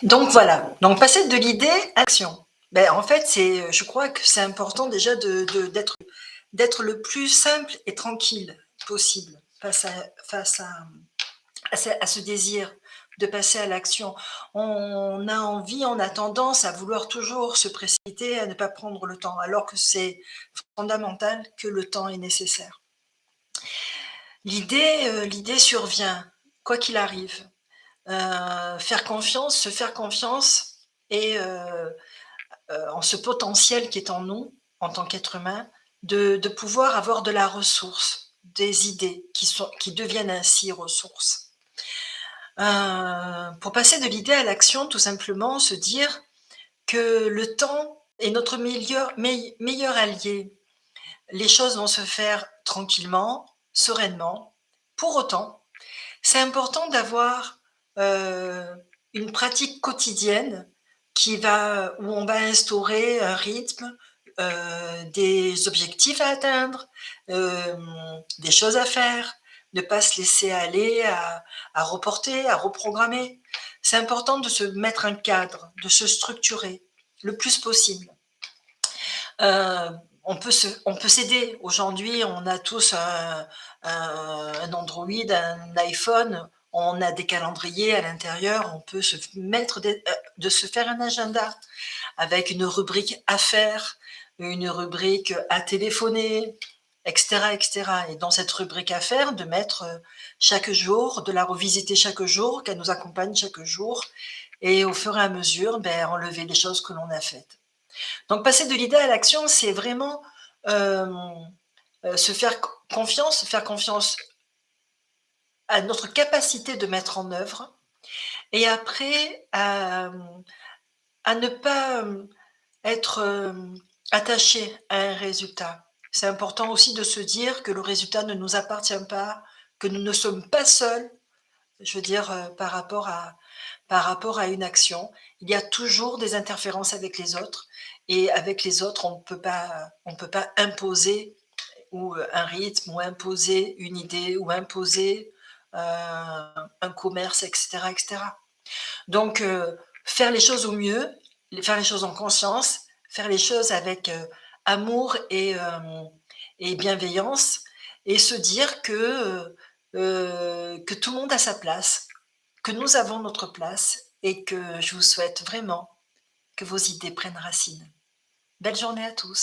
Donc voilà, donc passer de l'idée à l'action. Ben, en fait, je crois que c'est important déjà d'être le plus simple et tranquille possible face à ce désir de passer à l'action. On a envie, on a tendance à vouloir toujours se précipiter, à ne pas prendre le temps, alors que c'est fondamental que le temps est nécessaire. L'idée survient, quoi qu'il arrive. Se faire confiance et en ce potentiel qui est en nous, en tant qu'être humain, de pouvoir avoir de la ressource, des idées qui deviennent ainsi ressources. Pour passer de l'idée à l'action, tout simplement, se dire que le temps est notre meilleur allié. Les choses vont se faire tranquillement, sereinement. Pour autant, c'est important d'avoir une pratique quotidienne où on va instaurer un rythme, des objectifs à atteindre, des choses à faire, ne pas se laisser aller à reporter, à reprogrammer. C'est important de se mettre un cadre, de se structurer le plus possible. On peut s'aider. Aujourd'hui, on a tous un Android, un iPhone, on a des calendriers à l'intérieur, on peut de se faire un agenda avec une rubrique à faire, une rubrique à téléphoner, etc., etc. Et dans cette rubrique à faire, de mettre chaque jour, de la revisiter chaque jour, qu'elle nous accompagne chaque jour, et au fur et à mesure, enlever les choses que l'on a faites. Donc passer de l'idée à l'action, c'est vraiment se faire confiance à notre capacité de mettre en œuvre, et après à ne pas être attaché à un résultat. C'est important aussi de se dire que le résultat ne nous appartient pas, que nous ne sommes pas seuls, je veux dire, par rapport à une action. Il y a toujours des interférences avec les autres, et avec les autres, on peut pas imposer un rythme, ou imposer une idée, ou imposer un commerce, etc., etc. Donc, faire les choses au mieux, faire les choses en conscience, faire les choses avec amour et bienveillance, et se dire que tout le monde a sa place, que nous avons notre place, et que je vous souhaite vraiment que vos idées prennent racine. Belle journée à tous.